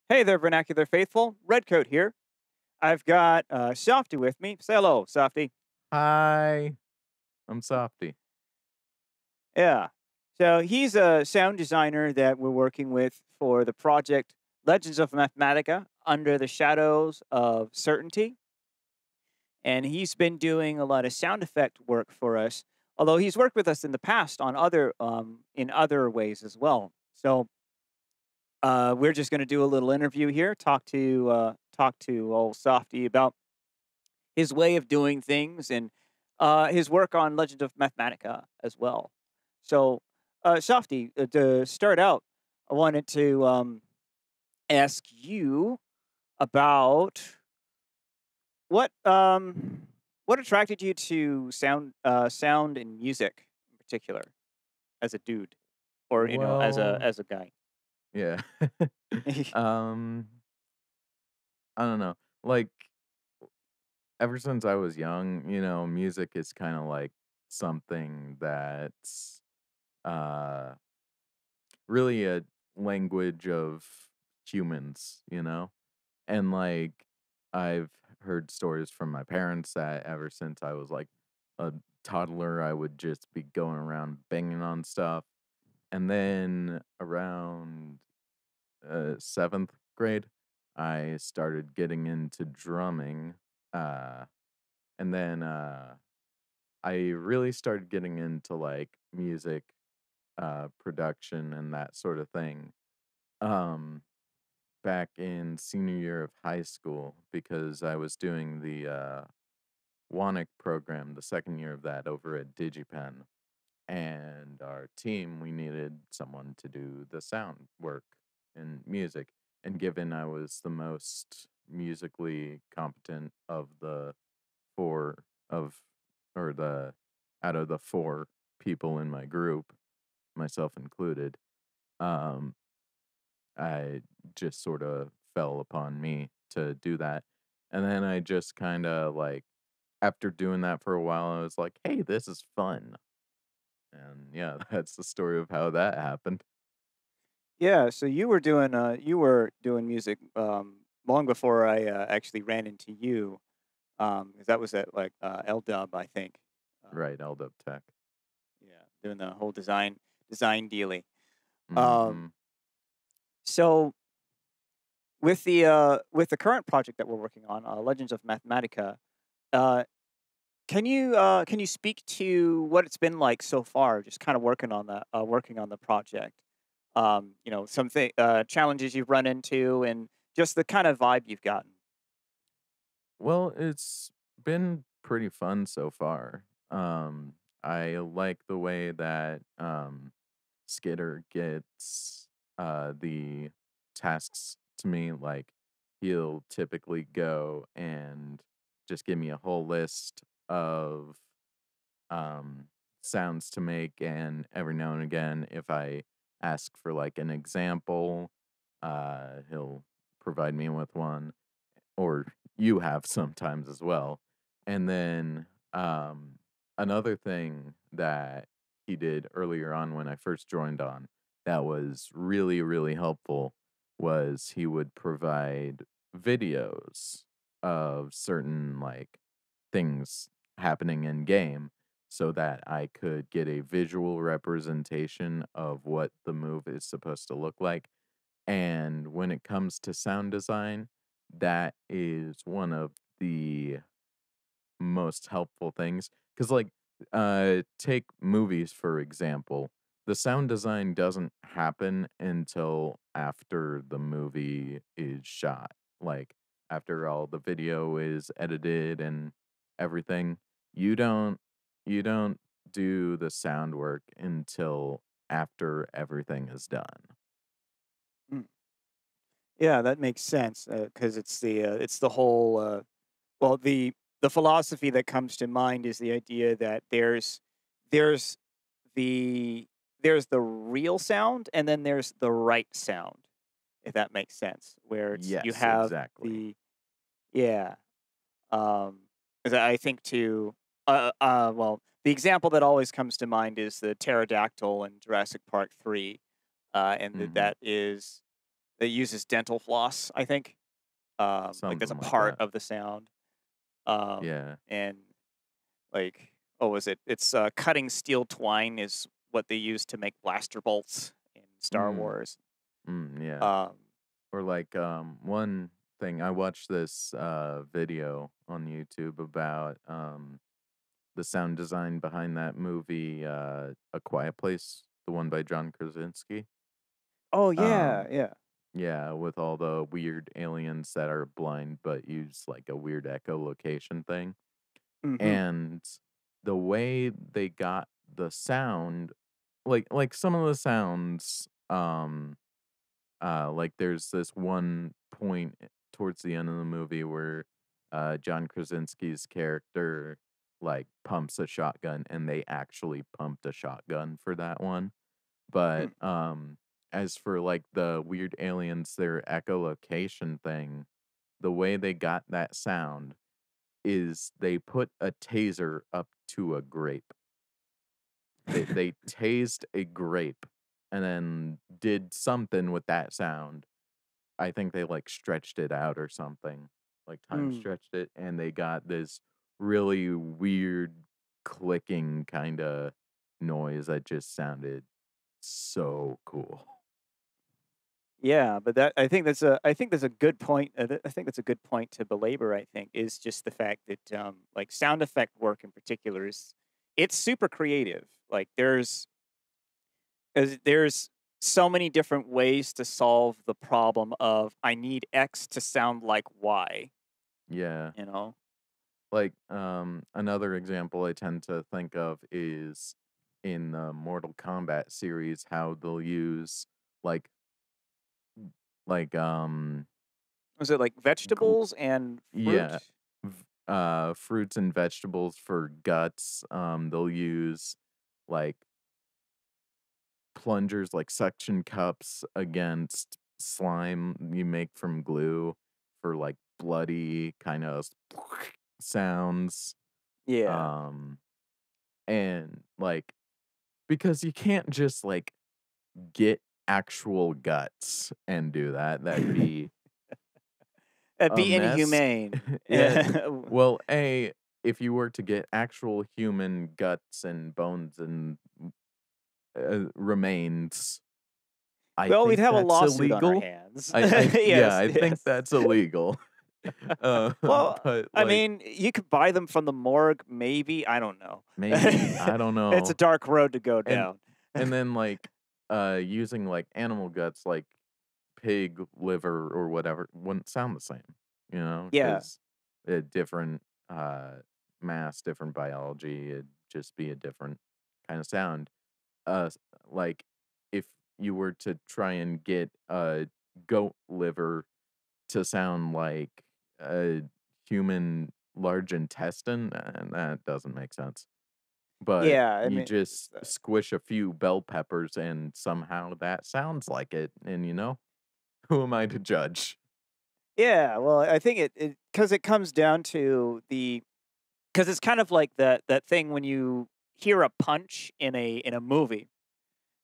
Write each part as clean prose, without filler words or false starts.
Hey there, Vernacular faithful. Redcoat here. I've got Softy with me. Say hello, Softy. Hi, I'm Softy. Yeah. So he's a sound designer that we're working with for the project Legends of Mathmatica under the shadows of certainty. And he's been doing a lot of sound effect work for us, although he's worked with us in the past on other in other ways as well. So we're just going to do a little interview here, talk to old Softy about his way of doing things and his work on Legend of Mathematica as well. So, Softy, to start out, I wanted to ask you about what what attracted you to sound and music in particular as a dude, or Well, as a guy. yeah. um, I don't know. Like ever since I was young, music is kind of like something that's uh really a language of humans. And like I've heard stories from my parents that ever since I was like a toddler, I would just be going around banging on stuff. And then around 7th grade, I started getting into drumming. Uh, and then I really started getting into like music production and that sort of thing um, back in senior year of high school because I was doing the WANIC program, the second year of that over at DigiPen. And our team, we needed someone to do the sound work and music. And given I was the most musically competent of the four of or the out of the four people in my group, myself included, um, I just sort of fell upon me to do that. And then I just kind of like after doing that for a while, I was like, "Hey, this is fun." And yeah, that's the story of how that happened. Yeah, so you were doing music long before I actually ran into you. 'Cause that was at, like, L-Dub, I think. Um, Right, LDUB Tech. yeah, doing the whole design dealy. Um, Mhm. so with the current project that we're working on, Legends of Mathematica, uh, can you speak to what it's been like so far, just kinda working on the project? Challenges you've run into and just the kind of vibe you've gotten. Well, it's been pretty fun so far. I like the way that, Skitter gets, the tasks to me, like, he'll typically go and just give me a whole list of um, sounds to make, and every now and again, if I ask for like an example, he'll provide me with one, or you have sometimes as well. And then another thing that he did earlier on when I first joined on that was really, really helpful was he would provide videos of certain like things happening in game so that I could get a visual representation of what the move is supposed to look like. And when it comes to sound design, that is one of the most helpful things. Because, like, take movies, for example. The sound design doesn't happen until after the movie is shot. Like, after all the video is edited and everything. You don't you don't do the sound work until after everything is done. Mm. Yeah, that makes sense, because it's the whole, well, the philosophy that comes to mind is the idea that there's the there's the real sound, and then there's the right sound, if that makes sense, where it's you Yes, have exactly. the yeah, 'cause I think too, well, the example that always comes to mind is the pterodactyl in Jurassic Park 3, and Mhm. that is that uses dental floss, I think. Like that's a something like part that. of the sound. Yeah. And like, oh, was it? It's cutting steel twine is what they use to make blaster bolts in Star Mm, Wars. yeah. Um, Or like one thing I watched this video on YouTube about the sound design behind that movie A Quiet Place, the one by John Krasinski. oh yeah, Um yeah. yeah, with all the weird aliens that are blind but use like a weird echolocation thing. Mm-hmm. And the way they got the sound, like some of the sounds, like there's this one point towards the end of the movie where John Krasinski's character like pumps a shotgun, and they actually pumped a shotgun for that one. Hmm. But as for like the weird aliens, their echolocation thing, the way they got that sound is they put a taser up to a grape. They tased a grape and then did something with that sound. I think they like stretched it out or something, like time Mm. stretched it, and they got this really weird clicking kind of noise that just sounded so cool. Yeah, but that I think that's a good point. I think that's a good point to belabor. I think is just the fact that like sound effect work in particular is it's super creative. Like there's so many different ways to solve the problem of I need X to sound like Y. Yeah. You know? Like, another example I tend to think of is in the Mortal Kombat series, how they'll use like like Was it like gl- vegetables and yeah, fruit? fruits and vegetables for guts. They'll use like plungers, like suction cups against slime you make from glue for like bloody kind of sounds. Yeah. Um, and like because you can't just like get actual guts and do that. That'd be That'd a be mess. inhumane. Yeah. Well, A, if you were to get actual human guts and bones and remains, I Well, we'd think have a that's lawsuit on our illegal. hands. Yeah, Yes, I think yes. that's illegal. Well, But I like mean, you could buy them from the morgue, maybe. I don't know. maybe I don't It's a know. dark road to go And down. and then like using like animal guts like pig liver or whatever wouldn't sound the same, you know, Yeah. because a different mass, different biology, it'd just be a different kind of sound. S like, if you were to try and get a goat liver to sound like a human large intestine, and that doesn't make sense. But Yeah, I you mean, just squish a few bell peppers and somehow that sounds like it, and, who am I to judge? yeah, well, I think because it comes down to because it's kind of like that thing when you hear a punch in a movie,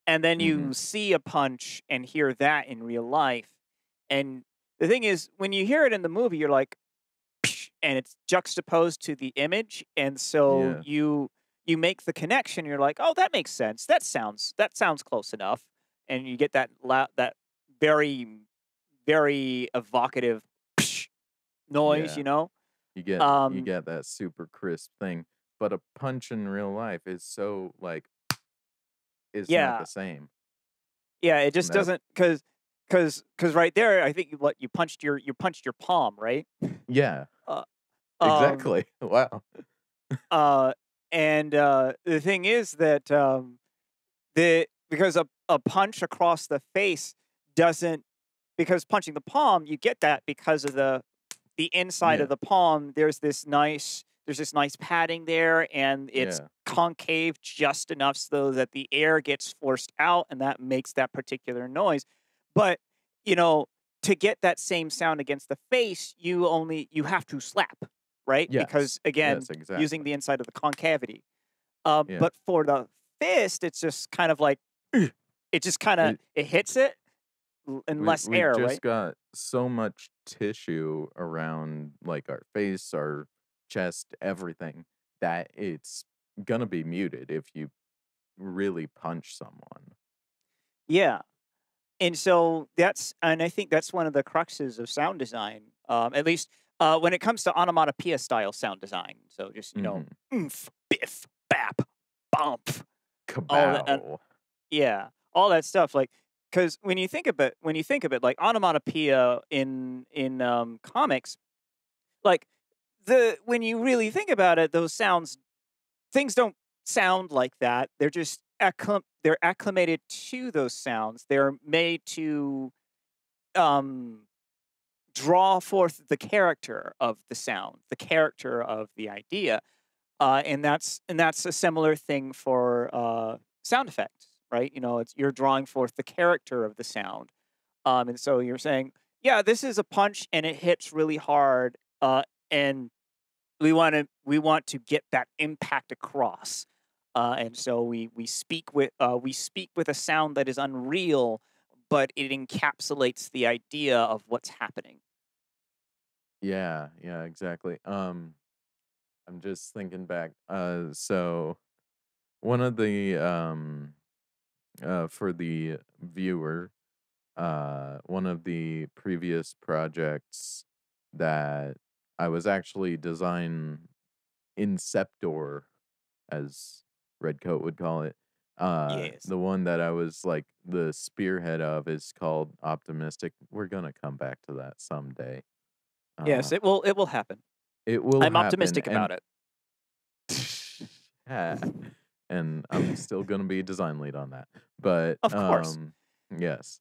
and then you Mhm. see a punch and hear that in real life. And the thing is, when you hear it in the movie, you're like, and it's juxtaposed to the image, and so Yeah. you make the connection. You're like, oh, that makes sense. That sounds close enough, and you get that very very evocative noise. Yeah. You Um, get that super crisp thing, but a punch in real life is so, like is not yeah, the same. yeah. It just That doesn't because right there, I think you punched your palm, right? Yeah, Uh, um, exactly. Wow. uh, and the thing is that because a punch across the face doesn't because punching the palm you get that because of the inside of Yeah, the palm there's this nice padding there and it's yeah, concave just enough so that the air gets forced out and that makes that particular noise. But you know to get that same sound against the face you have to slap, right? yes, Because again yes, using exactly. the inside of the concavity. Yeah, But for the fist, it's just kind of like it just kind of it it hits it, and We less we've air, just right? got so much tissue around, like, our face, our chest, everything, that it's gonna be muted if you really punch someone. Yeah. And I think that's one of the cruxes of sound design, at least when it comes to onomatopoeia style sound design. So just Mhm. oomph, biff, bap, bump, all that, and Kabow. yeah, all that stuff. Like, because when you think of it, like onomatopoeia in comics, like the when you really think about it, those sounds things don't sound like that. They're just they're acclimated to those sounds. They're made to um draw forth the character of the sound, the character of the idea, and that's a similar thing for sound effects, right? It's you're drawing forth the character of the sound, and so you're saying, yeah, this is a punch and it hits really hard, and we want to get that impact across, and so we speak with a sound that is unreal, but it encapsulates the idea of what's happening. Yeah, yeah, exactly. I'm just thinking back, so one of the, for the viewer, one of the previous projects that I was actually Inceptor, as Redcoat would call it. Yes. The one that I was like the spearhead of is called Optimistic. We're gonna come back to that someday. Yes, Uh, it will happen. it will I'm happen, optimistic and about it. yeah, and I'm still gonna be design lead on that. But Of course. yes,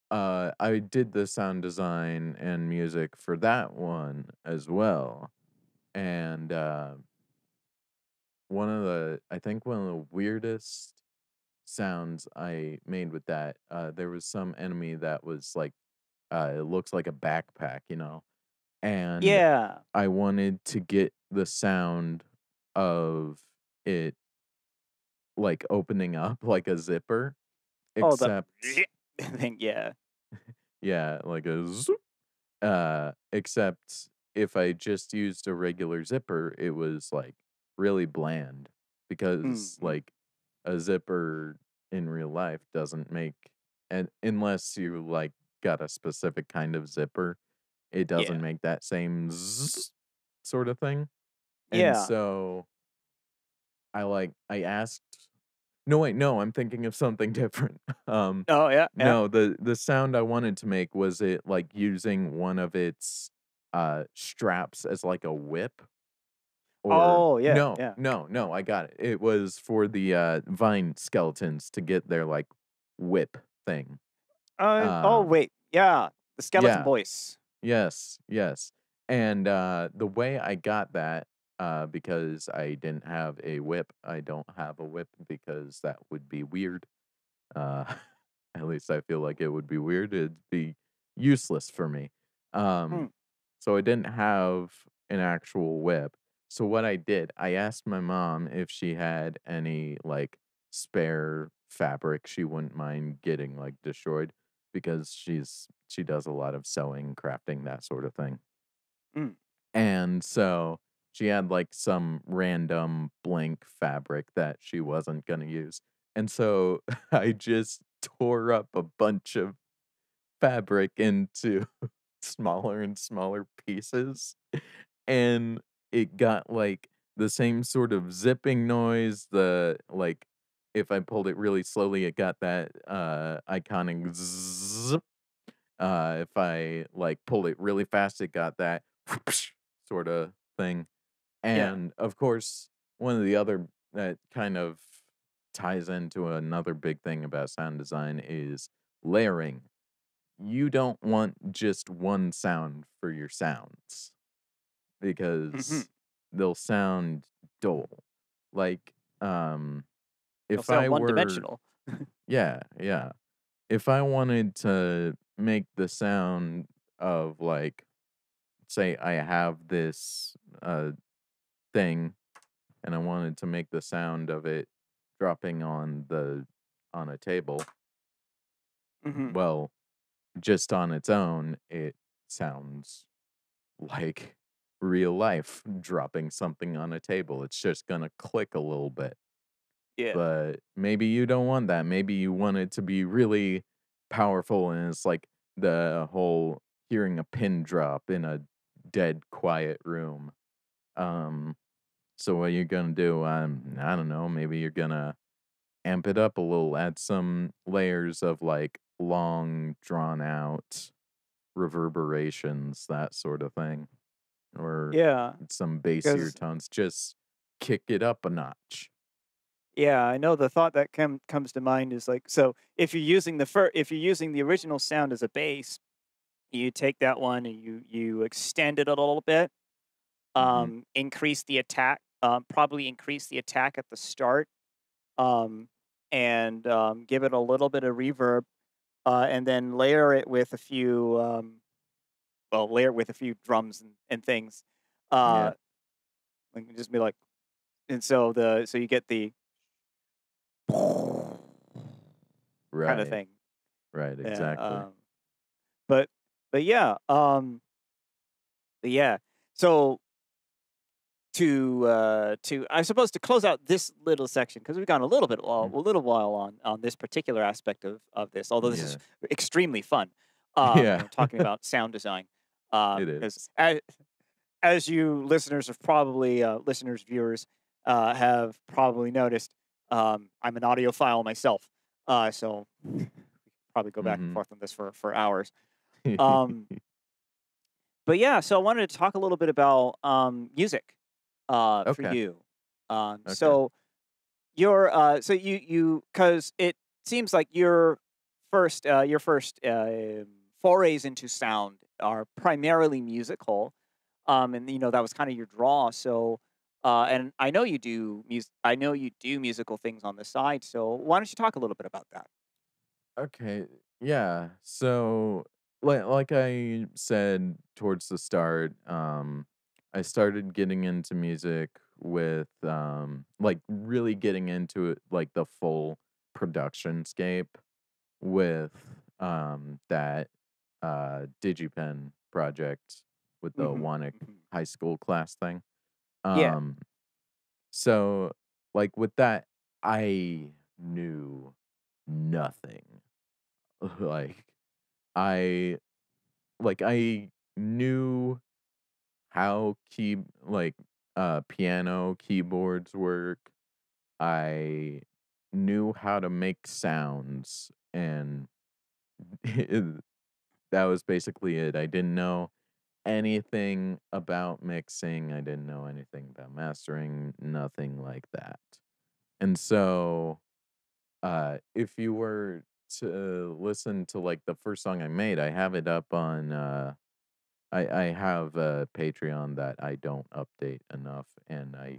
I did the sound design and music for that one as well, and I think one of the weirdest sounds I made with that, there was some enemy that was like, it looks like a backpack, and Yeah. I wanted to get the sound of it like opening up like a zipper, Oh, the except thing, yeah. yeah, like a zoop, except if I just used a regular zipper, it was like really bland because Mhm. like a zipper in real life doesn't make, and unless you like got a specific kind of zipper, it Yeah. doesn't make that same zzz sort of thing. And Yeah. so I asked, no wait, no, I'm thinking of something different. Oh, yeah, yeah. No, the sound I wanted to make was it like using one of its straps as like a whip, or Oh, yeah, no, yeah. no, no, I got it. It was for the vine skeletons to get their like whip thing. Oh, Um wait, yeah, the skeleton yeah, voice. yes, yes. And the way I got that, because I didn't have a whip, I don't have a whip because that would be weird. Uh, at least I feel like it would be weird. It'd be useless for me. Hmm, Um, so I didn't have an actual whip. So what I did, I asked my mom if she had any like spare fabric she wouldn't mind getting like destroyed, because she does a lot of sewing, crafting, that sort of thing. mm. And so she had like some random blank fabric that she wasn't going to use. And so I just tore up a bunch of fabric into smaller and smaller pieces. And it got like the same sort of zipping noise. The like, if I pulled it really slowly, it got that iconic zzz. If I like pulled it really fast, it got that sort of thing. Yeah. And of course, one of the other that kind of ties into another big thing about sound design is layering. You don't want just one sound for your sounds Mhm. because they'll sound dull. Like, They'll if I sound were, one-dimensional. yeah, yeah. If I wanted to make the sound of like, say I have this thing and I wanted to make the sound of it dropping on a table, Mhm. well, just on its own, it sounds like real life dropping something on a table. It's just gonna click a little bit. Yeah. But maybe you don't want that. Maybe you want it to be really powerful, and it's like the whole hearing a pin drop in a dead quiet room. Um, so what you're gonna do? I don't know. Maybe you're gonna amp it up a little, add some layers of like long, drawn out reverberations, that sort of thing, or Yeah. some bassier Because tones. Just kick it up a notch. yeah, I know the thought that comes to mind is like, so if you're using if you're using the original sound as a bass, you take that one and you extend it a little bit, Hmm. increase the attack, probably increase the attack at the start, um, and give it a little bit of reverb, and then layer it with a few, layer it with a few drums and things, uh, Yeah. and just be like, and so you get the kind of Right. thing. Right. Yeah. Exactly. But but yeah, yeah. So to I suppose to close out this little section because we've gone a little bit Mm. a little while on this particular aspect of this, although this is Yeah. extremely fun. Yeah. Talking about sound design, It because is. as you listeners have probably listeners viewers have probably noticed, I'm an audiophile myself, so probably go back and Mhm. forth on this for hours. Um, But yeah, so I wanted to talk a little bit about music for Okay. you. Okay. So you're so you because it seems like your first forays into sound are primarily musical, and you know that was kind of your draw. So and I know you do music. I know you do musical things on the side. So why don't you talk a little bit about that? Okay. Yeah. So like I said towards the start, I started getting into music with like really getting into it like the full production scape with that DigiPen project with the Hmm. Wannick Hmm. high school class thing. Yeah. Um so like with that I knew nothing. Like I I knew how piano keyboards work. I knew how to make sounds and that was basically it. I didn't know anything about mixing. I didn't know anything about mastering, nothing like that. And so if you were to listen to like the first song I made, I have it up on I have a Patreon that I don't update enough, and I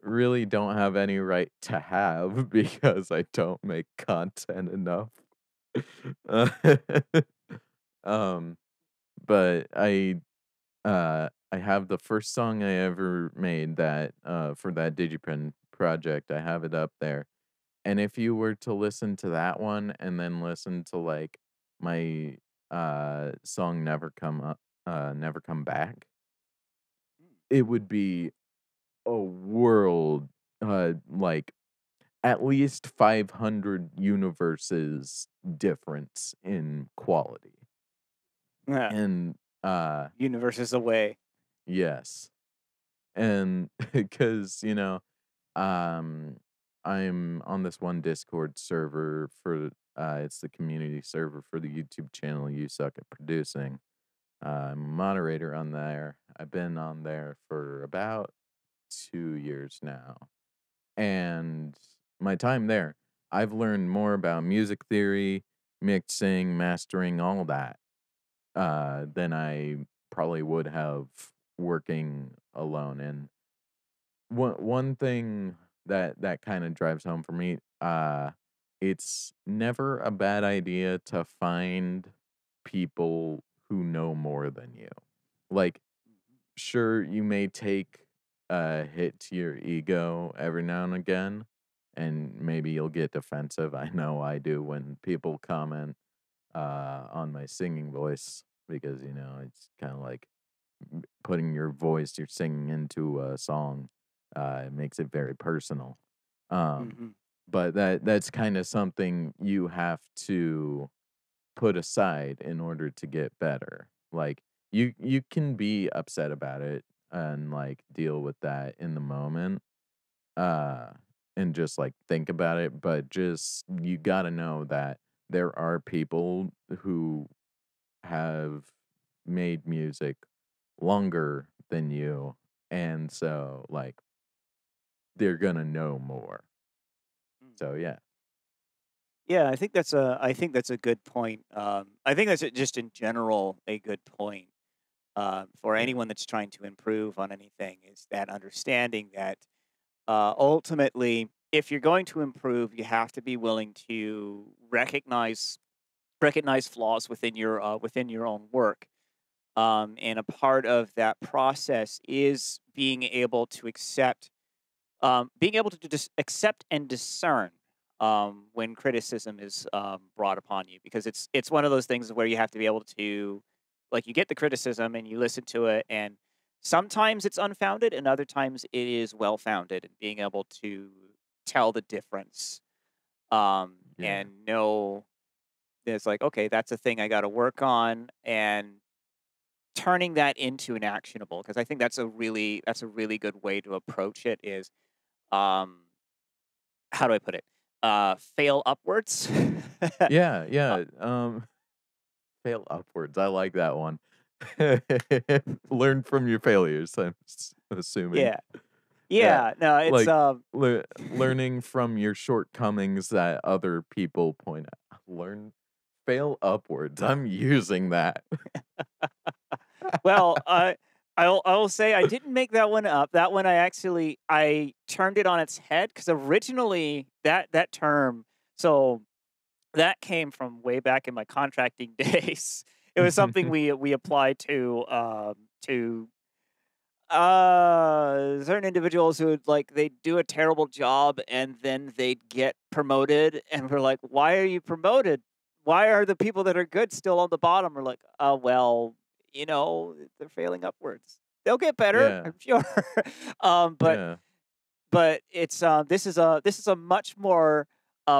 really don't have any right to have because I don't make content enough. Uh, um, but I have the first song I ever made that for that DigiPen project. I have it up there, and if you were to listen to that one and then listen to like my song Never Come Back, it would be a world, like at least 500 universes difference in quality. Yeah. And Universe is away. yes. And because, um I'm on this one Discord server for it's the community server for the YouTube channel You Suck at Producing. I'm a moderator on there. I've been on there for about 2 years now. And my time there, I've learned more about music theory, mixing, mastering, all that, than I probably would have working alone. And one thing that kind of drives home for me, it's never a bad idea to find people who know more than you. Like, sure, you may take a hit to your ego every now and again, and maybe you'll get defensive. I know I do when people comment, on my singing voice because it's kind of like putting your voice, you're singing into a song. It makes it very personal. Um, Hmm. but that's kind of something you have to put aside in order to get better. Like you can be upset about it and like deal with that in the moment, uh and just like think about it, but just you got to know that there are people who have made music longer than you, and so like they're going to know more. So yeah. Yeah, I think that's a good point. I think that's just in general a good point for Yeah. anyone that's trying to improve on anything is that understanding that ultimately, if you're going to improve, you have to be willing to recognize flaws within your own work. And a part of that process is being able to just accept and discern when criticism is brought upon you, because it's one of those things where you have to be able to, like, you get the criticism and you listen to it, and sometimes it's unfounded and other times it is well founded, and being able to tell the difference Yeah. and know it's like, okay, that's a thing I got to work on, and turning that into an actionable, because I think that's a really good way to approach it is um how do I put it? Fail upwards. Yeah, Uh, yeah. Fail upwards. I like that one. Learn from your failures, I'm assuming. yeah. Yeah. Yeah, no, it's, Like learning from your shortcomings that other people point out. Fail upwards. I'm using that. well, I will say I didn't make that one up. That one I turned it on its head, because originally that term, so that came from way back in my contracting days. It was something we applied to certain individuals who would, like, they do a terrible job and then they'd get promoted, and we're like, "Why are you promoted? Why are the people that are good still on the bottom?" We're like, "Oh, well, they're failing upwards. They'll get better, Yeah. I'm sure." um, but Yeah. but this is a much more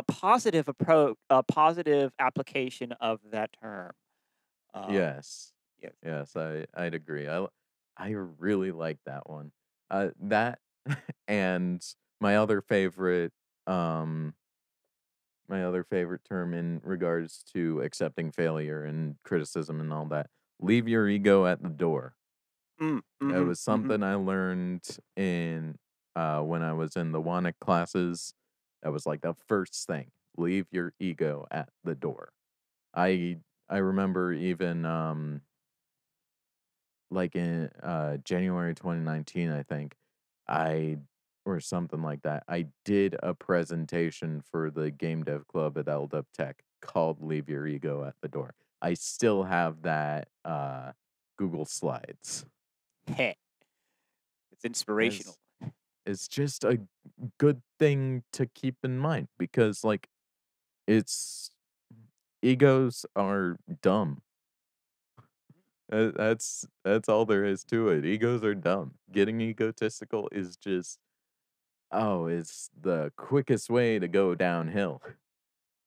positive approach, a positive application of that term. Um, Yes. yes. Yes, I'd agree. I really like that one. That and my other favorite um my other favorite term in regards to accepting failure and criticism and all that. Leave your ego at the door. Mm, It mhm, was mhm. something I learned in when I was in the WANIC classes. That was like the first thing. Leave your ego at the door. I I remember even like in January 2019, I think, I or something like that. I did a presentation for the game dev club at LDEP Tech called "Leave Your Ego at the Door." I still have that Google Slides. Heh, it's inspirational. As it's just a good thing to keep in mind because like it's egos are dumb. That's all there is to it. Egos are dumb. Getting egotistical is just it's the quickest way to go downhill,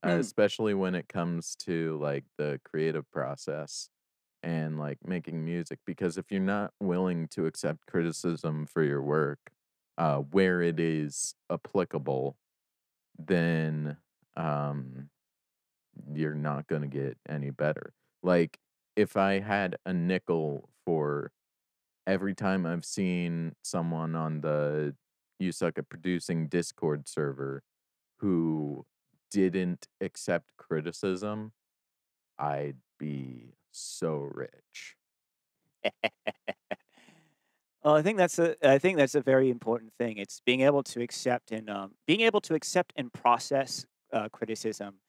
Hmm. especially when it comes to like the creative process and like making music. Because if you're not willing to accept criticism for your work, where it is applicable, then um, you're not going to get any better. Like if I had a nickel for every time I've seen someone on the You Suck at Producing Discord server who didn't accept criticism, I'd be so rich. Well, I think that's a very important thing. It's being able to accept and process criticism.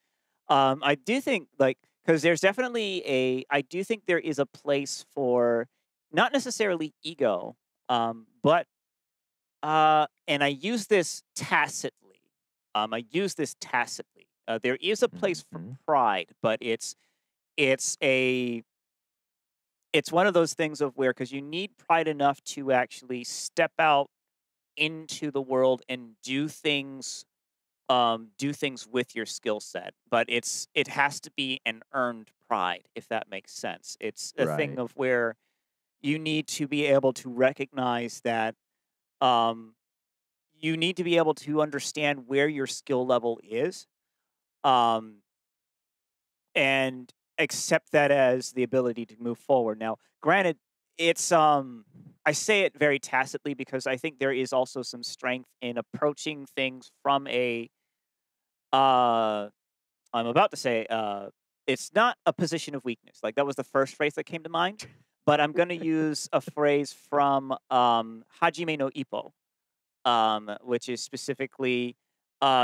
I do think, like, because there's definitely I do think there is a place for not necessarily ego, but and I use this tacitly. There is a place for Mhm. pride, but it's a it's one of those things of where because you need pride enough to actually step out into the world and do things with your skill set, but it has to be an earned pride, if that makes sense. It's a thing Right. of where you need to be able to recognize that um, you need to be able to understand where your skill level is, um, and accept that as the ability to move forward. Now, granted, it's I say it very tacitly because I think there is also some strength in approaching things from a uh I'm about to say, it's not a position of weakness. Like that was the first phrase that came to mind, but I'm going to use a phrase from Hajime no Ippo, which is specifically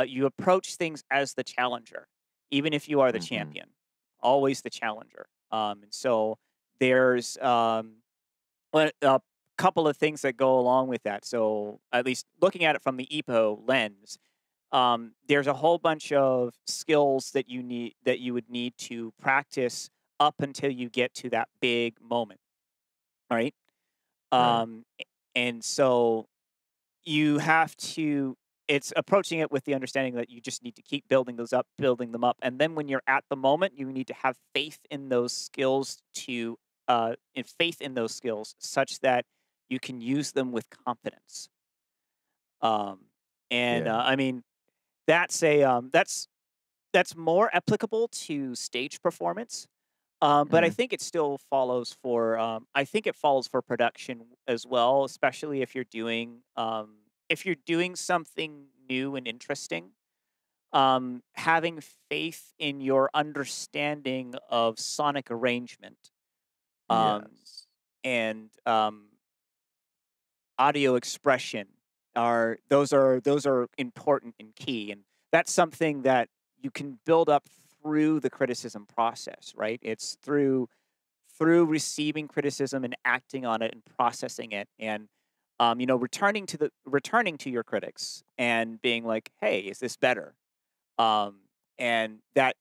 you approach things as the challenger, even if you are the Mhm. champion, always the challenger. And so there's a couple of things that go along with that. So at least looking at it from the Ippo lens, there's a whole bunch of skills that you would need to practice up until you get to that big moment, right? Right. And so you have to it's approaching it with the understanding that you just need to keep building those up, building them up, and then when you're at the moment, you need to have faith in those skills faith in those skills such that you can use them with confidence. Um, and Yeah. I mean that's more applicable to stage performance. But I Mm. think it still follows for I think it follows for production as well, especially if you're doing something new and interesting. Having faith in your understanding of sonic arrangement um, Yes. and audio expression are important and key, and that's something that you can build up through the criticism process, right? It's through receiving criticism and acting on it and processing it and returning to your critics and being like, hey, is this better? um, and that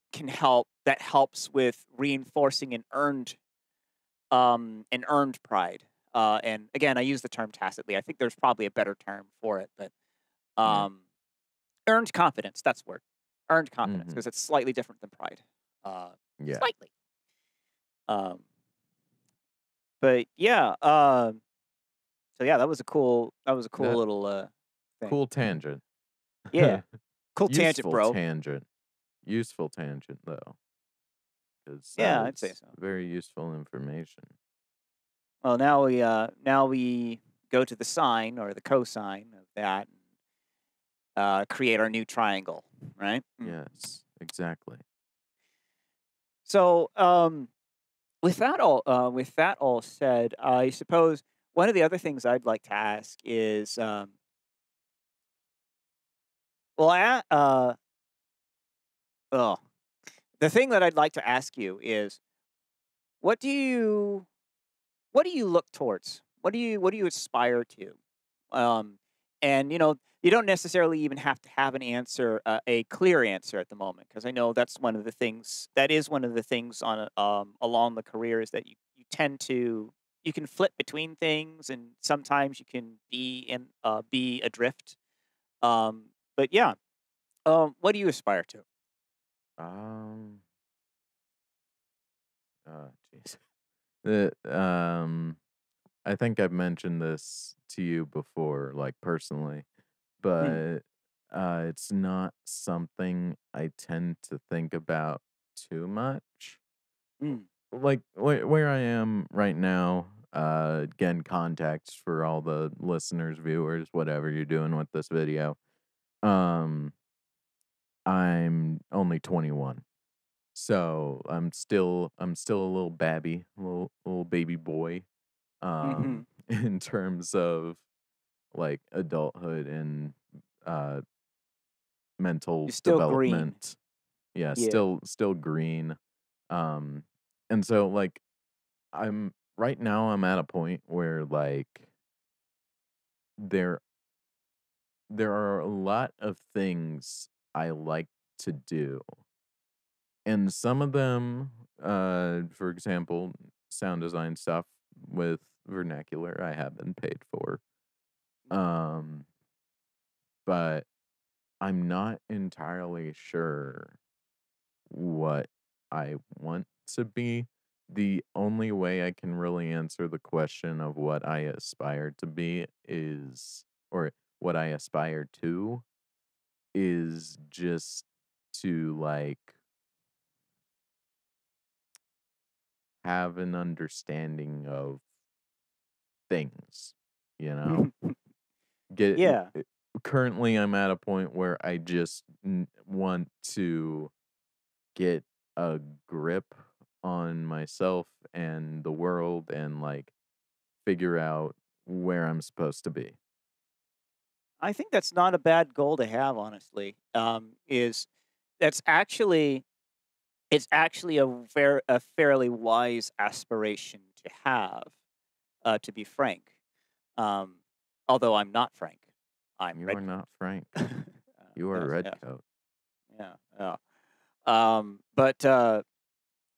helps with reinforcing an earned pride. And again, I use the term tacitly. I think there's probably a better term for it, but Yeah. um, earned confidence. That's the word. Earned confidence Mhm. because it's slightly different than pride. Uh, Yeah. Slightly. Um, but yeah. So yeah, that was a cool That little thing. cool tangent. Yeah, cool tangent, Useful bro. tangent. Useful tangent though, because that Yeah, I'd say was so. very useful information. Well, now we go to the sine or the cosine of that, and create our new triangle, right? Yes, exactly. So, with that all said, I suppose one of the other things I'd like to ask is, well, oh, the thing that I'd like to ask you is, what do you what do you look towards? What do you aspire to? Um, and you don't necessarily even have to have an answer, a clear answer at the moment, because I know that's one of the things that is one of the things along the career is that you tend to you can flip between things, and sometimes you can be adrift. But yeah, what do you aspire to? Um, jeez. The I think I've mentioned this to you before, like personally, Mm, but it's not something I tend to think about too much. mm, Like where I am right now, again, context for all the listeners, viewers, whatever you're doing with this video. Um, I'm only 21. So I'm still a little babby, little baby boy, hmm. in terms of like adulthood and uh You're mental still green. development. Yeah, Yeah. still green. Um and so like I'm at a point where like there there are a lot of things I like to do. And some of them For example, sound design stuff with Vernacular, I have been paid for. Um, but I'm not entirely sure what I want to be. The only way I can really answer the question of what I aspire to be is, or what I aspire to, is just to like have an understanding of things, you know? Get Yeah. currently I'm at a point where I just want to get a grip on myself and the world and like figure out where I'm supposed to be. I think that's not a bad goal to have, honestly. Is that's actually it's actually a fairly wise aspiration to have. To be frank, um, although I'm not Frank, I'm You are Redcoat. not Frank. You are Yes, yes, Redcoat. yeah, yeah. But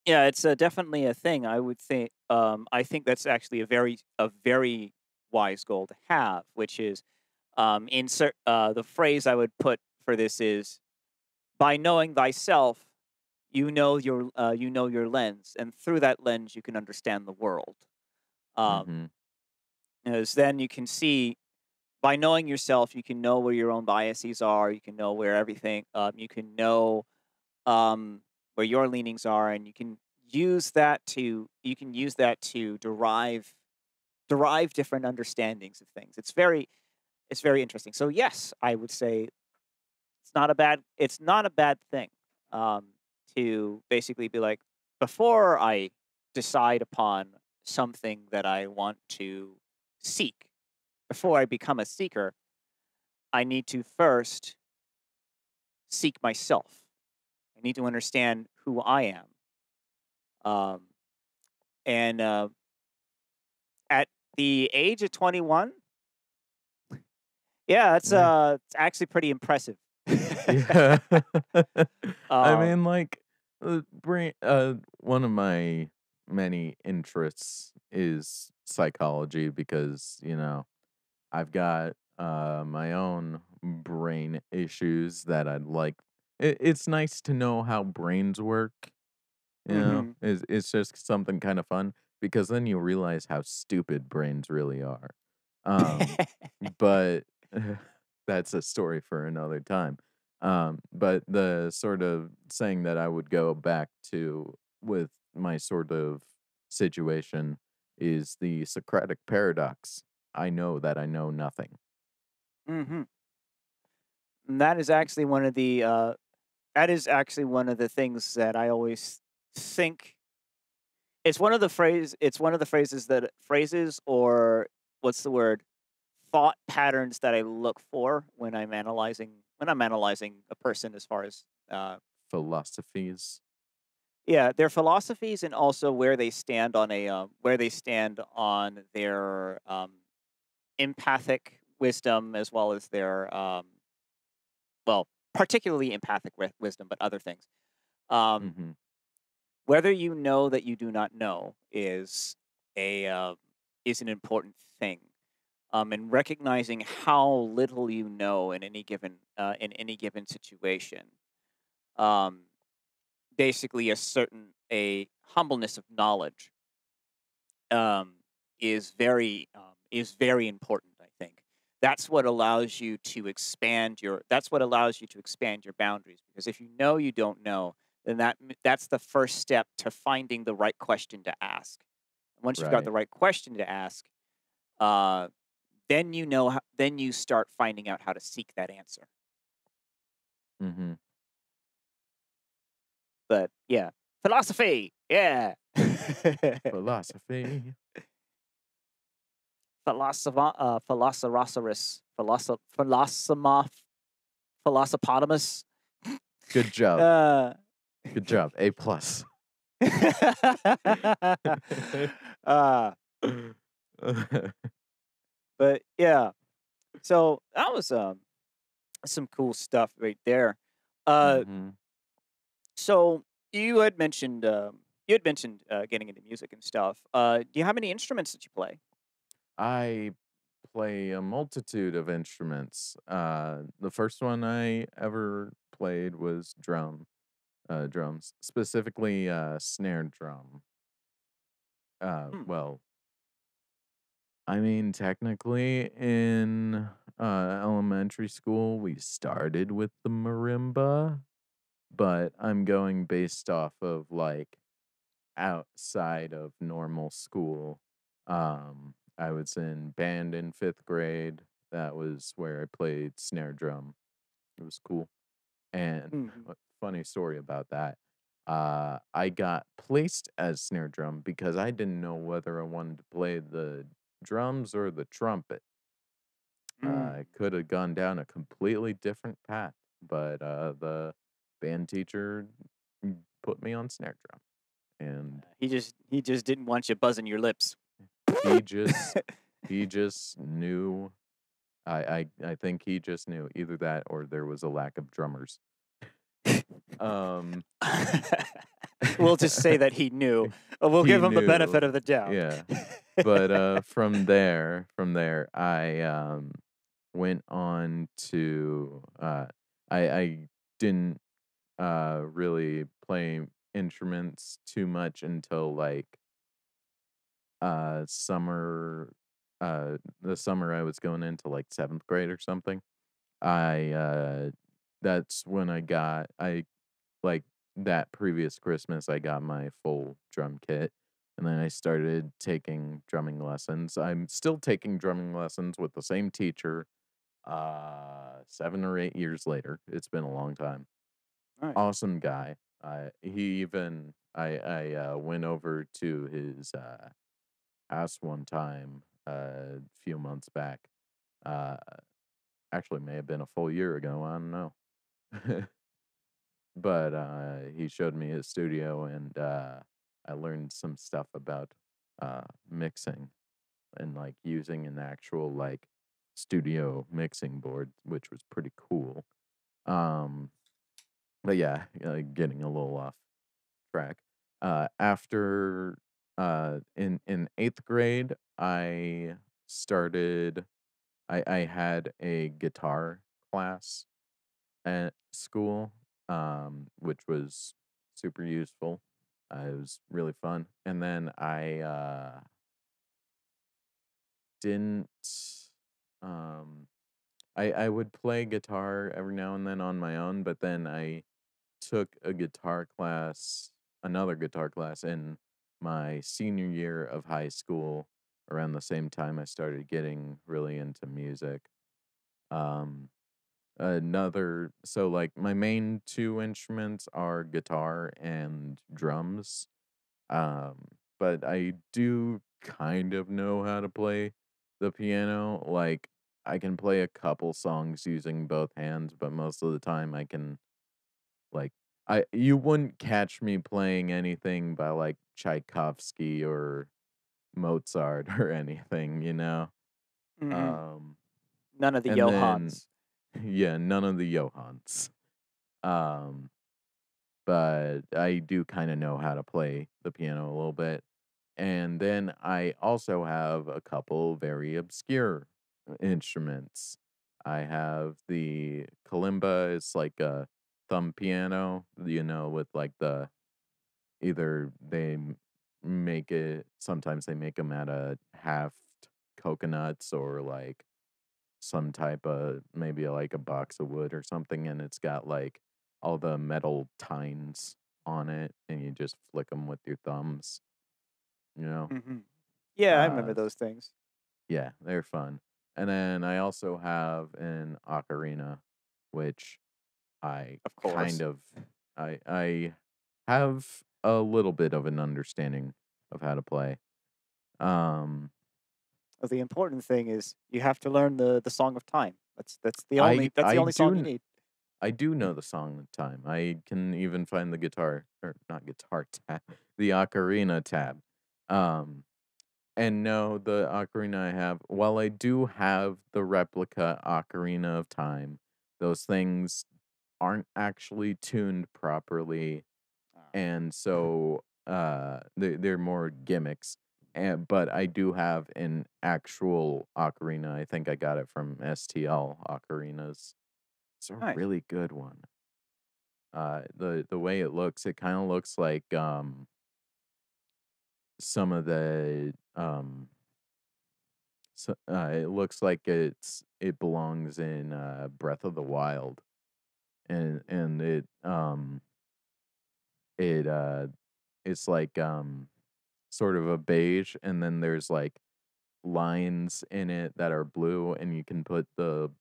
yeah, it's definitely a thing. I would think. I think that's actually a very wise goal to have, which is insert the phrase I would put for this is by knowing thyself, you know your lens, and through that lens you can understand the world. Um, Mhm. as then you can see by knowing yourself, you can know where your own biases are. You can know where everything. You can know where your leanings are, and you can use that to derive different understandings of things. It's very interesting. So yes, I would say it's not a bad thing um, to basically be like, before I decide upon something that I want to seek, before I become a seeker, I need to first seek myself. I need to understand who I am. Um, and at the age of 21, yeah, Yeah. it's actually pretty impressive. Yeah. I um, mean, like, one of my many interests is psychology because, I've got my own brain issues that I'd like. It's nice to know how brains work. mhm. It's just something kind of fun because then you realize how stupid brains really are. But that's a story for another time. But the sort of saying that I would go back to with my sort of situation is the Socratic paradox. I know that I know nothing. Mhm. And that is actually one of the things that I always think. It's one of the phrases or what's the word? Thought patterns that I look for when I'm analyzing a person as far as uh Philosophies. yeah, their philosophies and also where they stand on their empathic wisdom as well as their well, particularly empathic wisdom, but other things. Um Mm-hmm. Whether you know that you do not know a is an important thing. And recognizing how little you know in any given situation. Um, Basically, a humbleness of knowledge um, is very important. I think that's what allows you to expand your boundaries. Because if you know you don't know, then that's the first step to finding the right question to ask. Once you've got Right. the right question to ask, uh, then you start finding out how to seek that answer. Mm-hmm. But yeah, philosophy, yeah. Philosophy. Philosopherus, philosophotamus. Good job. uh, Good job. A plus. uh, but yeah, so that was some cool stuff right there. Uh, Mm-hmm. so you had mentioned. You had mentioned getting into music and stuff. Do you have any instruments that you play? I play a multitude of instruments. The first one I ever played was drums, specifically snare drum. Hmm. Well, I mean, technically, in elementary school, we started with the marimba, but I'm going based off of like outside of normal school. I was in band in fifth grade. That was where I played snare drum. It was cool. And Mhm. a funny story about that. I got placed as snare drum because I didn't know whether I wanted to play the drums or the trumpet. I Mm. could have gone down a completely different path, but the band teacher put me on snare drum, and He just didn't want you buzzing your lips. he just he just knew. I think he just knew either that or there was a lack of drummers. Um, We'll just say that he knew. We'll he give him the knew, benefit of the doubt. yeah. But from there, I went on to I didn't really play instruments too much until like summer the summer I was going into like seventh grade or something. I That's when I like that previous Christmas I got my full drum kit, and then I started taking drumming lessons. I'm still taking drumming lessons with the same teacher 7 or 8 years later. It's been a long time. Nice. Awesome guy. He even I went over to his house one time a few months back. Uh Actually may have been a full year ago, I don't know. But he showed me his studio, and I learned some stuff about mixing and like using an actual like studio mixing board, which was pretty cool. Um but yeah, getting a little off track. After in eighth grade, started I had a guitar class at school, which was super useful. It was really fun. And then I didn't um I would play guitar every now and then on my own, but then I took another guitar class in my senior year of high school around the same time I started getting really into music. Um like my main two instruments are guitar and drums. Um but I do kind of know how to play the piano. Like I can play a couple songs using both hands, but most of the time I can like I you wouldn't catch me playing anything by like Tchaikovsky or Mozart or anything, you know? Hmm. Um None of the and then Johans. yeah, none of the Johans. Um but I do kind of know how to play the piano a little bit. And then I also have a couple very obscure instruments. I have the kalimba. It's like a thumb piano, with like either make it, sometimes they make them out of half coconuts or like some type of, maybe like a box of wood or something, and it's got like all the metal tines on it, and you just flick them with your thumbs, you know? Hmm. Yeah, I remember Uh, those things. yeah, they're fun. And then I also have an ocarina, which I Of kind course. of, I have a little bit of an understanding of how to play. Um, Well, the important thing is you have to learn the Song of Time. I That's the I only song you do need. I do know the song of time. I can even find the guitar, or not guitar tab, the ocarina tab. Um, and no, the ocarina I have, while I do have the replica ocarina of time, those things aren't actually tuned properly. Ah. And so they're more gimmicks. And but I do have an actual ocarina. I think I got it from STL Ocarinas. It's a Nice. really good one. The way it looks, it kind of looks like some of the so, it looks like it belongs in Breath of the Wild, and it it's like sort of a beige, and then there's like lines in it that are blue, and you can put the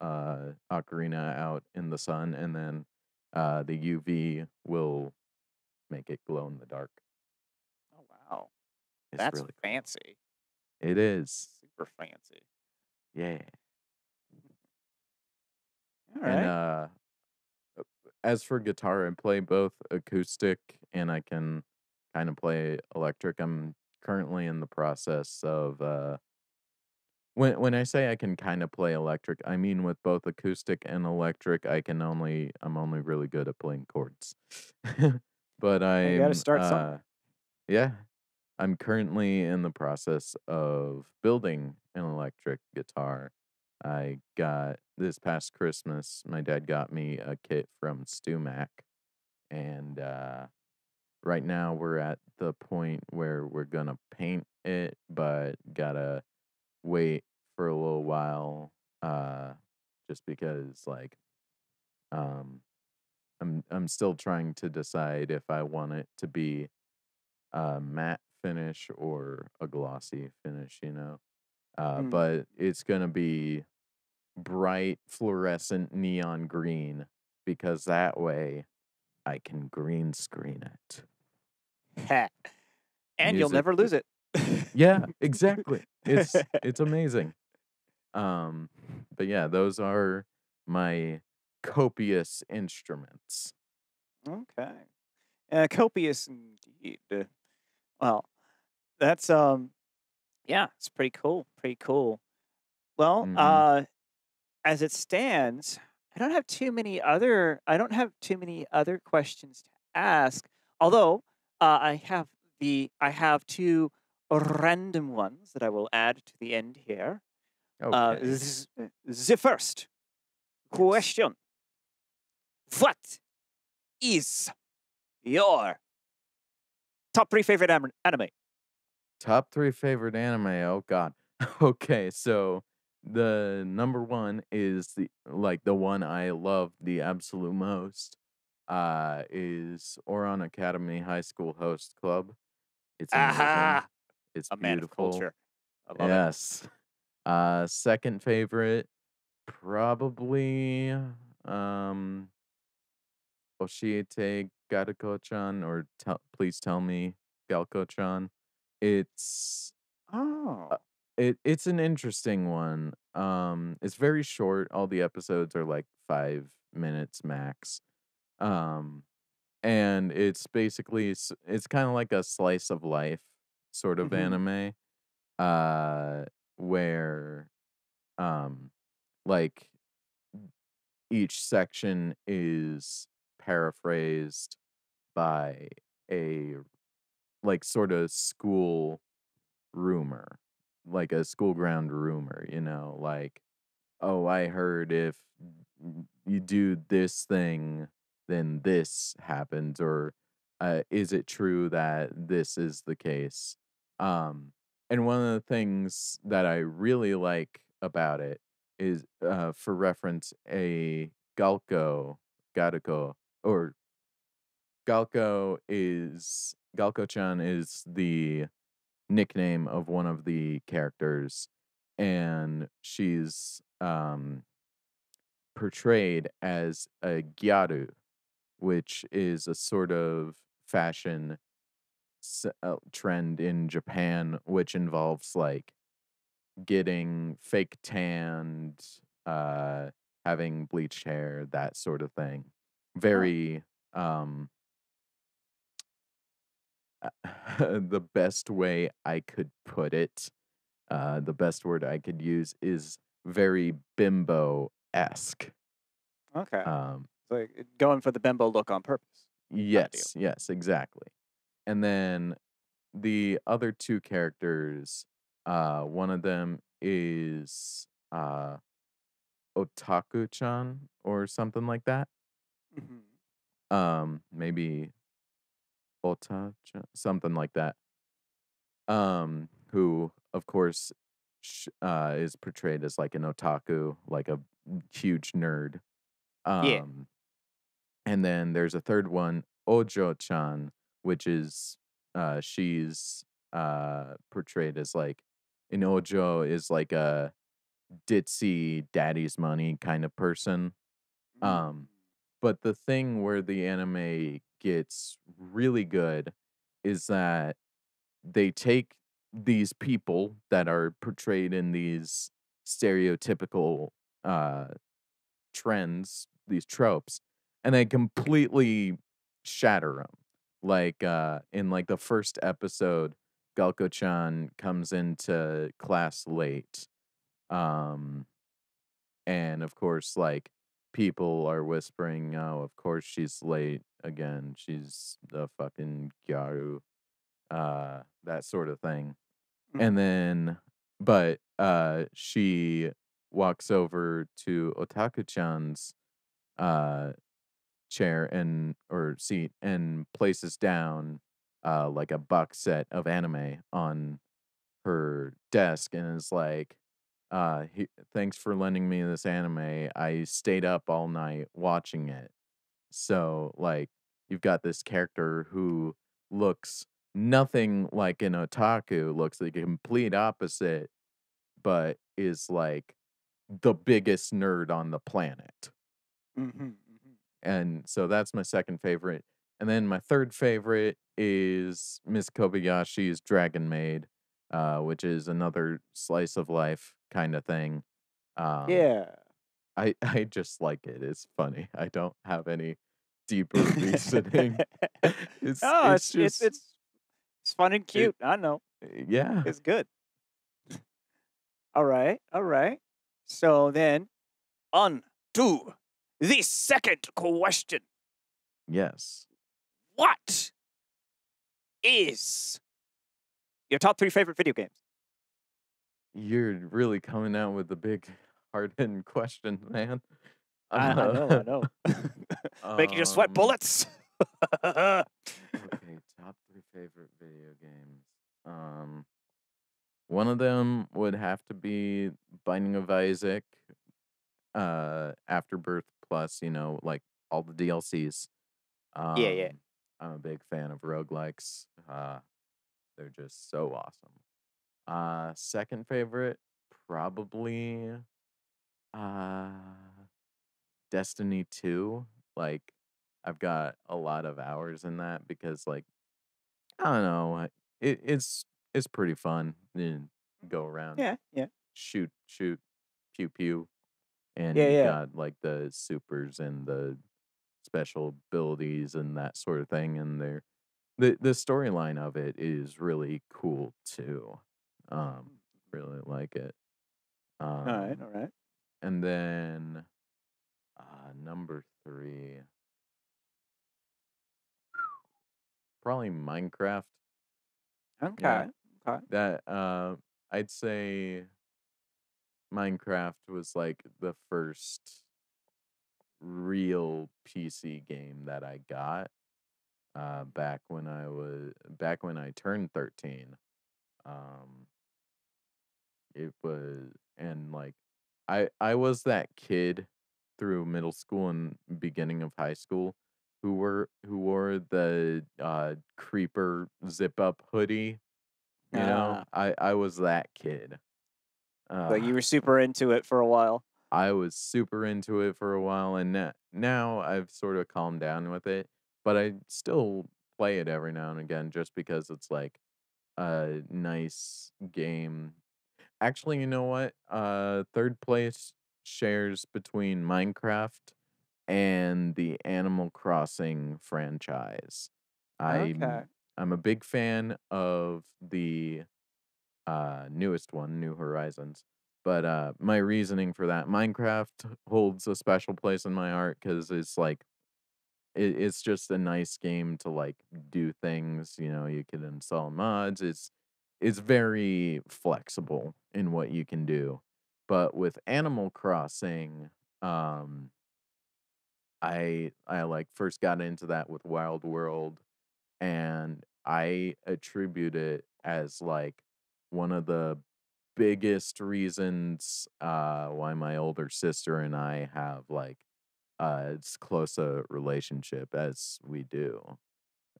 ocarina out in the sun, and then the UV will make it glow in the dark. Oh wow, It's that's really cool. fancy. It is. Super fancy. Yeah. All And right. as for guitar, I play both acoustic and I can kind of play electric. I'm currently in the process of when I say I can kind of play electric, I mean with both acoustic and electric, I'm only really good at playing chords. But I got to start somewhere. yeah, I'm currently in the process of building an electric guitar. I got this past Christmas, my dad got me a kit from StewMac, and right now we're at the point where we're gonna paint it, but gotta wait for a little while, uh, just because um, I'm still trying to decide if I want it to be a matte finish or a glossy finish, you know. Mm. But it's gonna be bright fluorescent neon green because that way I can green screen it. Ha. And you'll Music never with lose it. Yeah, exactly. It's amazing. Um, but yeah, those are my copious instruments. Okay. Copious indeed. Well, that's yeah, it's pretty cool. Pretty cool. Well, Mhm. as it stands, I don't have too many other questions to ask. Although I have two random ones that I will add to the end here. Okay. The first Yes. question: what is your top three favorite anime? Top 3 favorite anime, oh god. Okay, so the number 1 is the one I love the absolute most, is Ouran Academy High School Host Club. It's amazing. Aha! It's A man of beautiful. culture. I love it. Yes. Second favorite, probably, um, Oshiete Garuko-chan or Please Tell Me Galko-chan. It's uh, Oh. it's an interesting one. It's very short. All the episodes are like 5 minutes max. Um, and it's basically it's kind of like a slice of life sort of Hmm. anime. Uh, where um, like each section is paraphrased by a like sort of school rumor, like a school ground rumor, you know, like, oh, I heard if you do this thing, then this happens, or is it true that this is the case? Um, and one of the things that I really like about it is, for reference, a Garuko, or Galko-chan is the nickname of one of the characters, and she's portrayed as a gyaru, which is a sort of fashion trend in Japan, which involves like getting fake tanned, uh, having bleached hair, that sort of thing. Oh. Very um the best way I could put it, the best word I could use is very bimbo-esque. Okay. Um, So going for the bimbo look on purpose, kind of deal. yes, yes, exactly. And then the other two characters, one of them is Otaku-chan or something like that. Mhm. Maybe Ota-chan, something like that. Who of course is portrayed as like an otaku, like a huge nerd. Yeah. Um, and then there's a third one, Ojo-chan, which is she's portrayed as like an Ojo is like a ditzy daddy's money kind of person. Mm. Um, but the thing where the anime gets really good is that they take these people that are portrayed in these stereotypical uh trends, these tropes, and they completely shatter them. Like in like the first episode, Galko-chan comes into class late. Um and of course like people are whispering, "Oh, of course she's late again. She's the fucking gyaru." That sort of thing. And Mhm. then but, she walks over to Otaku-chan's, uh, chair and or seat and places down, like, a box set of anime on her desk and is like, "He thanks for lending me this anime. I stayed up all night watching it." So, like, you've got this character who looks nothing like an otaku, looks like a complete opposite, but is like the biggest nerd on the planet. Mhm. Mhm. And so that's my second favorite. And then my third favorite is Miss Kobayashi's Dragon Maid, which is another slice of life kind of thing. Um, Yeah. I just like it. It's funny. I don't have any deeper reasoning. Oh, It's it's it's just it's it's fun and it cute. I know. yeah. It's good. All right. All right. So then on to the second question. Yes. What is your top 3 favorite video games? You're really coming out with the big hard-hitting question, man. I Uh, know, I know. Making you sweat um, bullets. okay, top 3 favorite video games. Um, one of them would have to be Binding of Isaac, Afterbirth Plus, like all the DLCs. Yeah, yeah. Um, I'm a big fan of roguelikes. They're just so awesome. Second favorite, probably uh Destiny 2. Like I've got a lot of hours in that because like I don't know, it's pretty fun. You go around, Yeah, yeah. shoot, pew pew, and Yeah, you've yeah. got like the supers and the special abilities and that sort of thing, and the storyline of it is really cool too. Um, Mhm. really like it. Alright, Um, alright. and then number three, probably Minecraft. Yeah, Okay, okay. that I'd say Minecraft was like the first real PC game that I got back when I turned 13. Um it was and like I was that kid through middle school and beginning of high school who wore the creeper zip up hoodie, you know? Ah, I was that kid. like, Uh you were super into it for a while. I was super into it for a while, and now I've sort of calmed down with it, but I still play it every now and again just because it's like a nice game. Actually, you know what? Third place shares between Minecraft and the Animal Crossing franchise. Okay. I'm a big fan of the newest one, New Horizons. But my reasoning for that, Minecraft holds a special place in my heart because it's like it's just a nice game to like do things. You know, you can install mods. It's very flexible in what you can do. But with Animal Crossing, um, I like first got into that with Wild World, and I attribute it as like one of the biggest reasons why my older sister and I have like as close a relationship as we do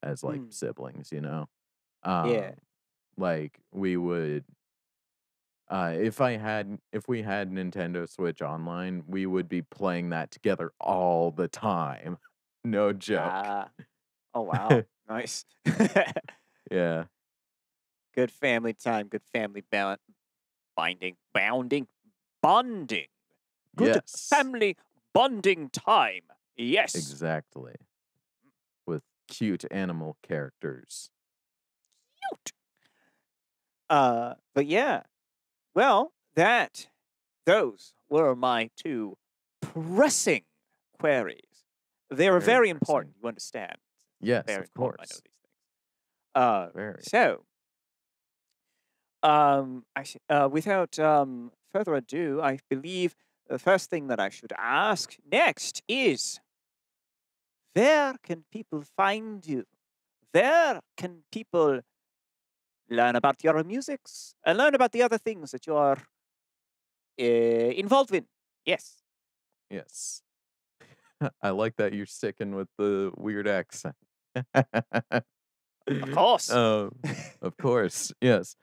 as like Mm, siblings, you know? yeah. Um like we would if we had Nintendo Switch Online, we would be playing that together all the time. No joke. Ah. Oh wow. Nice. Yeah. Good family time. Good family binding, bounding, bonding. Good Yes. family bonding time. Yes. Exactly. With cute animal characters. Cute. But yeah. Well, those were my two pressing queries. They were Very very pressing. important. You understand? Yes, Very of important. I know course. these things. Uh, Very. so, without further ado, I believe the first thing that I should ask next is, where can people find you? Where can people learn about your musics and learn about the other things that you are involved in? Yes, Yes. I like that you're sticking with the weird accent. of course. um, of course, yes.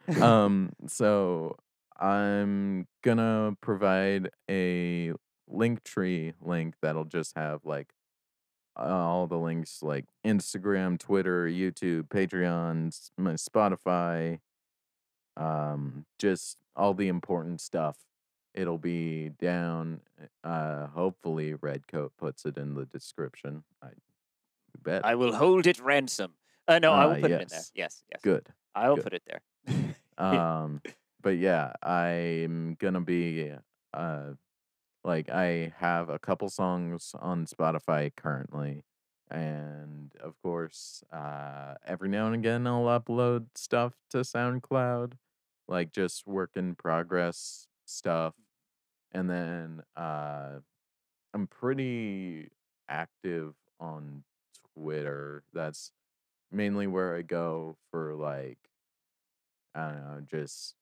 So I'm gonna provide a link tree link that'll just have like all the links like Instagram, Twitter, YouTube, Patreon, my Spotify, just all the important stuff. It'll be down. Hopefully Redcoat puts it in the description. I I better. will hold it ransom. No, I will put it in there. Yes. Yes, yes. Good. I will Good. put it there. Um, but yeah, I'm gonna be uh like I have a couple songs on Spotify currently. And of course, every now and again I'll upload stuff to SoundCloud, like just work in progress stuff. And then I'm pretty active on Twitter. That's mainly where I go for like I don't know, just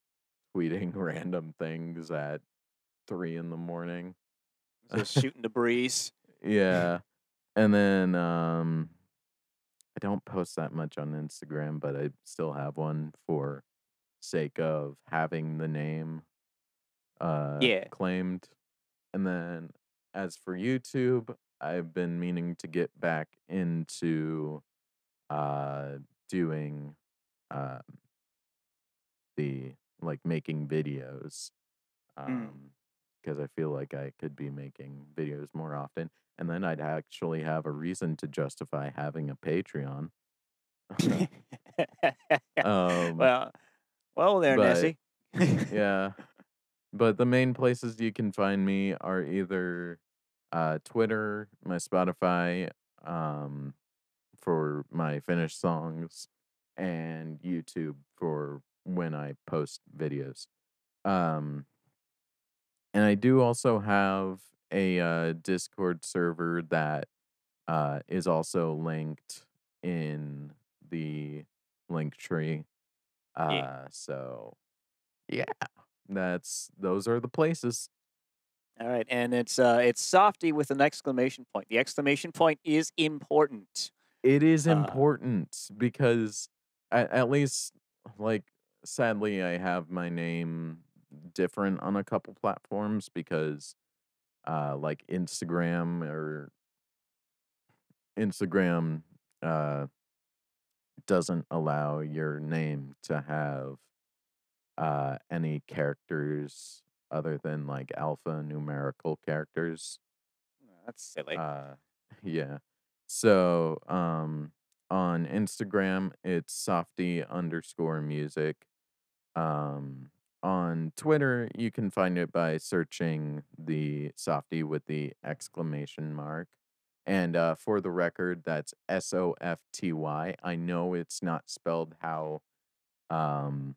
tweeting random things at 3 in the morning. Just shooting the breeze. Yeah. And then I don't post that much on Instagram, but I still have one for sake of having the name Yeah. claimed. And then as for YouTube, I've been meaning to get back into doing uh the like making videos. Mm. Because I feel like I could be making videos more often, and then I'd actually have a reason to justify having a Patreon. um, well, well there, but Nessie. yeah, but the main places you can find me are either Twitter, my Spotify, um, for my finished songs, and YouTube for when I post videos. Um, And I do also have a Discord server that is also linked in the link tree. yeah. So yeah, that's those are the places. All right, and it's Softy with an exclamation point. The exclamation point is important. It is Uh, important because at least like sadly I have my name different on a couple platforms because like Instagram uh doesn't allow your name to have any characters other than like alphanumerical characters. that's silly. Uh yeah. So on Instagram it's softy underscore music. On Twitter you can find it by searching the softy with the exclamation mark. And for the record, that's Softy. I know it's not spelled how um,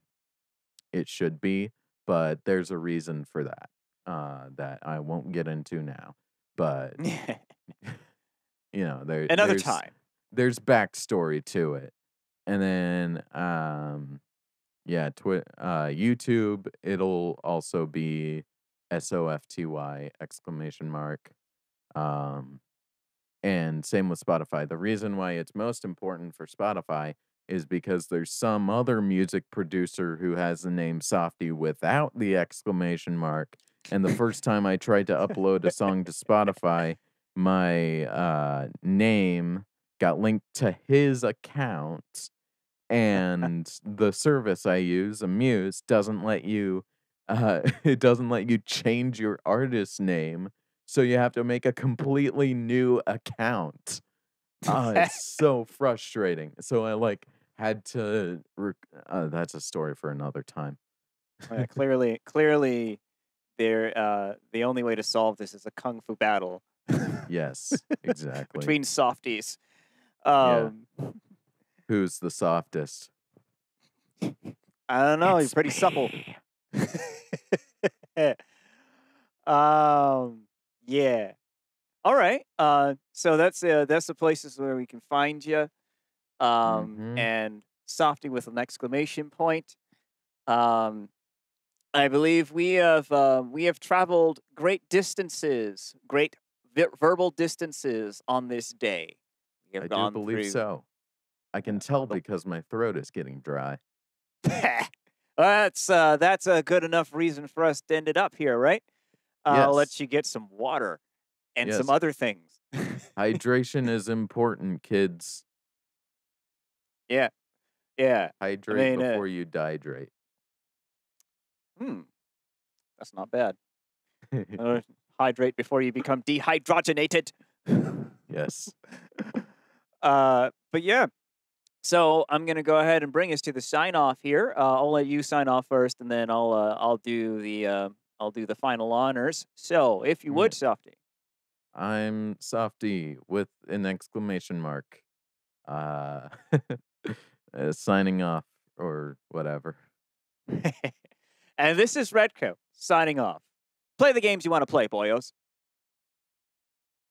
it should be, but there's a reason for that that I won't get into now. But you know, Another time. there's backstory to it, and then yeah, YouTube, it'll also be Softy exclamation mark. Um, and same with Spotify. The reason why it's most important for Spotify is because there's some other music producer who has the name Softy without the exclamation mark. And the first time I tried to upload a song to Spotify, my name got linked to his account, and the service I use, Amuse, doesn't let you it doesn't let you change your artist name, so you have to make a completely new account. It's so frustrating. So I like had to that's a story for another time. Clearly, the only way to solve this is a kung fu battle Yes, exactly. between softies. Yeah. Um, Who's the softest? I don't know. You're It's pretty supple. me. Yeah. All right. So that's the places where we can find you. Mhm. And Softy with an exclamation point. Um, I believe we have traveled great distances, great verbal distances on this day. We have I do gone believe through. so. I can tell The, because my throat is getting dry. that's a good enough reason for us to end it up here, right? I'll let Yes. you get some water and some Yes. other things. Hydration is important, kids. Yeah, yeah. I Hydrate mean, before you dehydrate. hmm, that's not bad. Hydrate before you become dehydrogenated. Yes. But yeah, so I'm gonna go ahead and bring us to the sign off here. I'll let you sign off first, and then I'll do the final honors. So, if you Yeah. would, Softy. I'm Softy with an exclamation mark. Uh, signing off or whatever. And this is Redco signing off. Play the games you want to play, boyos.